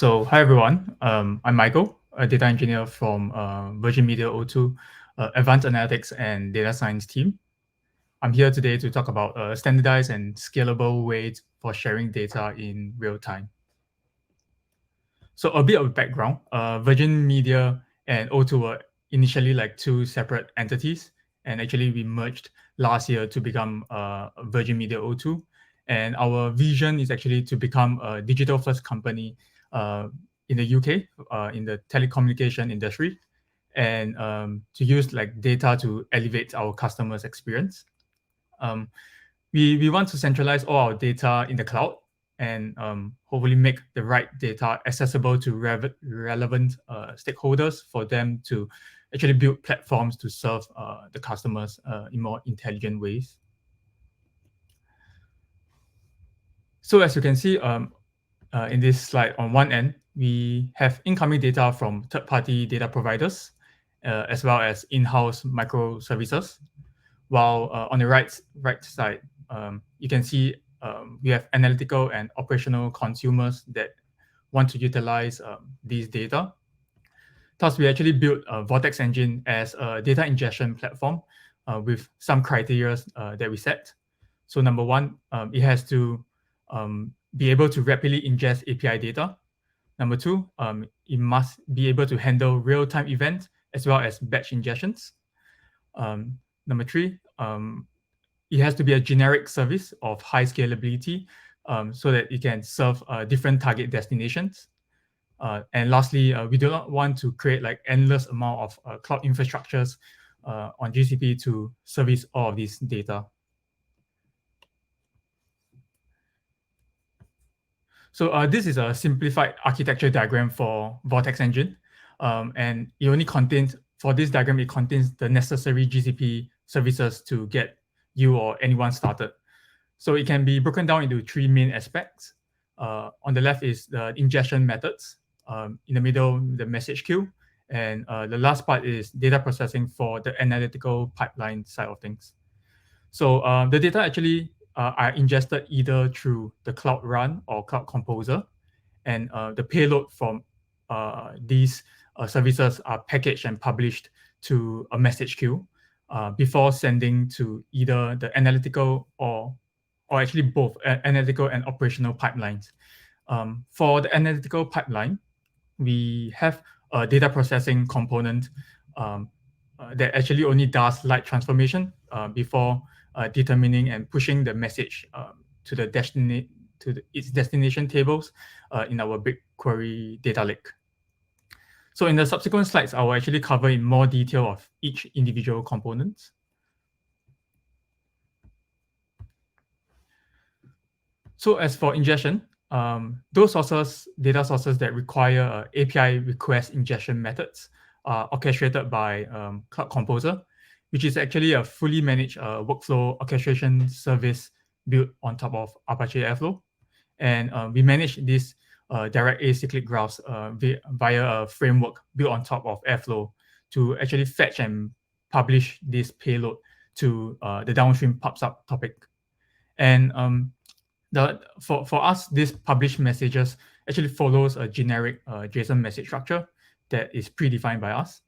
So, hi everyone. I'm Michael, a data engineer from Virgin Media O2, Advanced Analytics and Data Science team. I'm here today to talk about standardized and scalable ways for sharing data in real time. So, a bit of background: Virgin Media and O2 were initially like two separate entities, and actually we merged last year to become Virgin Media O2. And our vision is actually to become a digital-first company in the UK, in the telecommunication industry, and to use like data to elevate our customers' experience. Um, we want to centralize all our data in the cloud and hopefully make the right data accessible to relevant stakeholders for them to actually build platforms to serve the customers in more intelligent ways. So as you can see in this slide, on one end, we have incoming data from third-party data providers, as well as in-house microservices. While on the right side, you can see we have analytical and operational consumers that want to utilize these data. Thus, we actually built a Vortex Engine as a data ingestion platform with some criteria that we set. So number one, it has to be able to rapidly ingest API data. Number two, it must be able to handle real-time events as well as batch ingestions. Number three, it has to be a generic service of high scalability so that it can serve different target destinations. And lastly, we do not want to create like endless amount of cloud infrastructures on GCP to service all of this data. So this is a simplified architecture diagram for Vortex Engine. And it only contains, for this diagram, it contains the necessary GCP services to get you or anyone started. So it can be broken down into three main aspects. On the left is the ingestion methods. In the middle, the message queue. And the last part is data processing for the analytical pipeline side of things. So the data actually are ingested either through the Cloud Run or Cloud Composer. And the payload from these services are packaged and published to a message queue before sending to either the analytical or actually both analytical and operational pipelines. For the analytical pipeline, we have a data processing component that actually only does light transformation before determining and pushing the message to the its destination tables in our BigQuery data lake. So in the subsequent slides, I will actually cover in more detail of each individual component. So as for ingestion, those data sources that require API request ingestion methods are orchestrated by Cloud Composer, which is actually a fully managed workflow orchestration service built on top of Apache Airflow. And we manage this direct acyclic graphs via a framework built on top of Airflow to actually fetch and publish this payload to the downstream PubSub topic. And for us, this published messages actually follows a generic JSON message structure that is predefined by us.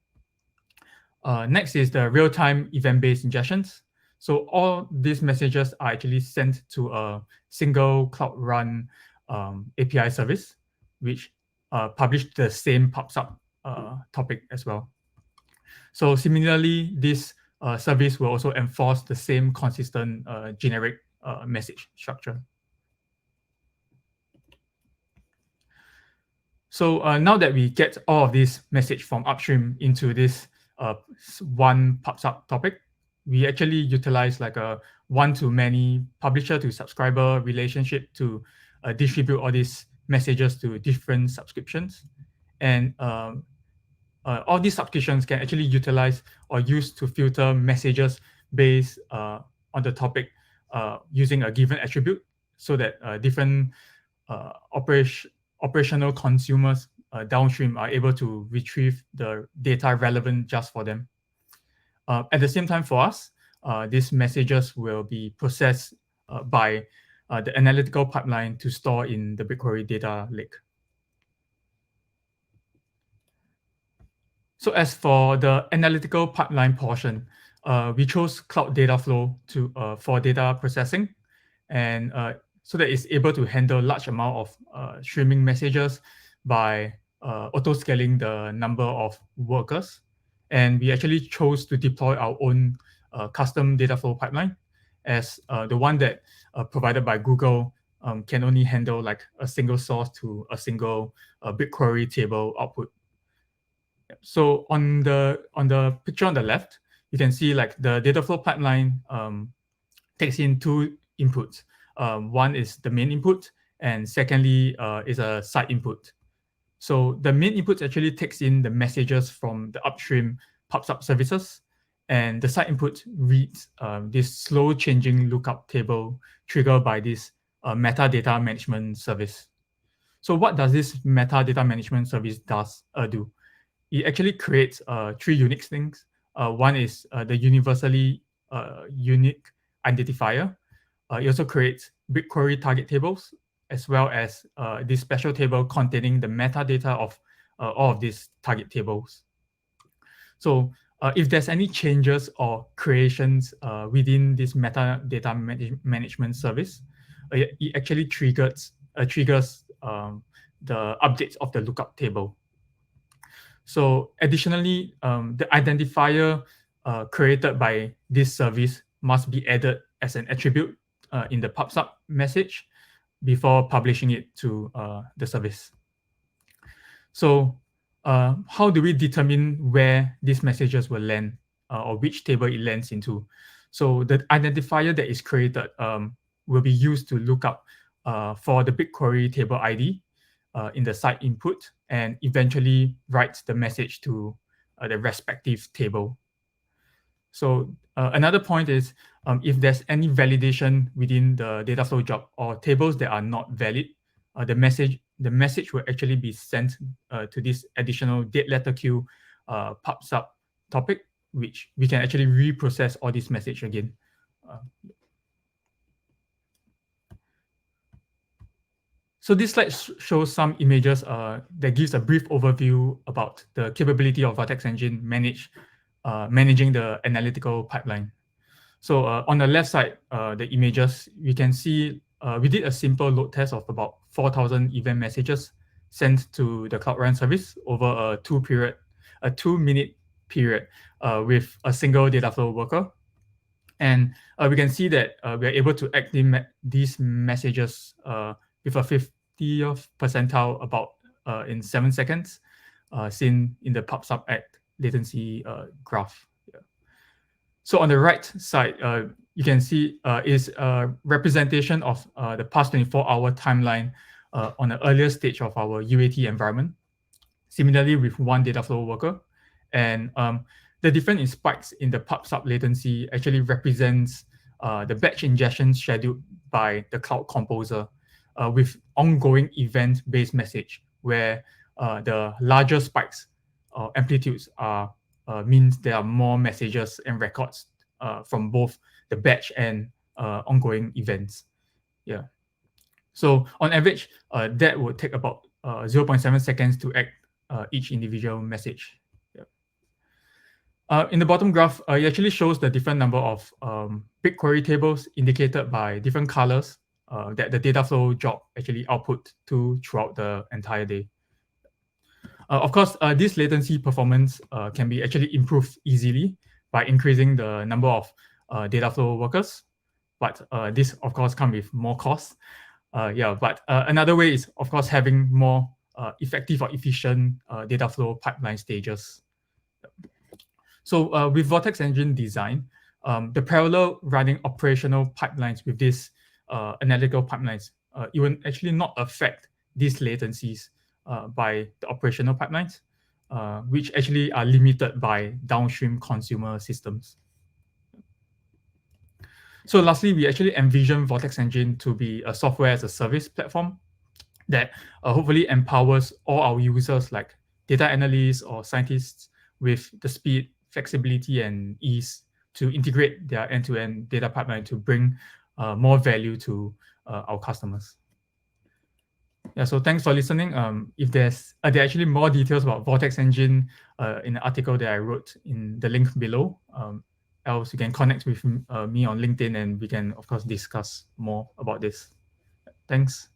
Next is the real-time event-based ingestions. So all these messages are actually sent to a single Cloud Run API service, which publish the same PubSub topic as well. So similarly, this service will also enforce the same consistent generic message structure. So now that we get all of this message from upstream into this one PubSub topic, we actually utilize like a one-to-many publisher to subscriber relationship to distribute all these messages to different subscriptions. And all these subscriptions can actually utilize or use to filter messages based on the topic using a given attribute so that different operational consumers downstream are able to retrieve the data relevant just for them. At the same time for us, these messages will be processed by the analytical pipeline to store in the BigQuery data lake. So as for the analytical pipeline portion, we chose Cloud Data Flow for data processing, and so that it's able to handle large amount of streaming messages by auto scaling the number of workers. And we actually chose to deploy our own custom data flow pipeline, as the one that provided by Google can only handle like a single source to a single BigQuery table output. So on the picture on the left, you can see like the data flow pipeline takes in two inputs. One is the main input, and secondly is a side input. So the main input actually takes in the messages from the upstream PubSub services, and the side input reads this slow changing lookup table triggered by this metadata management service. So what does this metadata management service do? It actually creates three unique things. One is the universally unique identifier. It also creates BigQuery target tables, as well as this special table containing the metadata of all of these target tables. So if there's any changes or creations within this metadata management service, it actually triggers the updates of the lookup table. So additionally, the identifier created by this service must be added as an attribute in the PubSub message before publishing it to the service. So how do we determine where these messages will land or which table it lands into? So the identifier that is created will be used to look up for the BigQuery table ID in the side input, and eventually writes the message to the respective table. So another point is if there's any validation within the data flow job or tables that are not valid, the message will actually be sent to this additional date letter queue PubSub topic, which we can actually reprocess all this message again. So this slide shows some images that gives a brief overview about the capability of Vortex Engine managing the analytical pipeline. So on the left side, the images, we can see we did a simple load test of about 4,000 event messages sent to the Cloud Run service over a 2-minute period with a single data flow worker. And we can see that we are able to activate these messages with a 50th percentile about in 7 seconds, seen in the PubSub act latency graph. Yeah. So on the right side, you can see is a representation of the past 24-hour timeline on the earlier stage of our UAT environment, similarly with one data flow worker. And the difference in spikes in the PubSub latency actually represents the batch ingestion scheduled by the Cloud Composer with ongoing event-based message, where the larger spikes or amplitudes means there are more messages and records from both the batch and ongoing events. Yeah. So on average, that would take about 0.7 seconds to act each individual message. In the bottom graph, it actually shows the different number of BigQuery tables indicated by different colors that the data flow job actually output to throughout the entire day. Of course, this latency performance can be actually improved easily by increasing the number of data flow workers, but this of course comes with more costs. But another way is of course having more effective or efficient data flow pipeline stages. So with Vortex Engine design, the parallel running operational pipelines with this analytical pipelines, it will actually not affect these latencies by the operational pipelines, which actually are limited by downstream consumer systems. So lastly, we actually envision Vortex Engine to be a software as a service platform that hopefully empowers all our users like data analysts or scientists with the speed, flexibility, and ease to integrate their end-to-end data pipeline to bring more value to our customers. Yeah, so thanks for listening. If there are actually more details about Vortex Engine in the article that I wrote in the link below. Else you can connect with me on LinkedIn and we can of course discuss more about this. Thanks.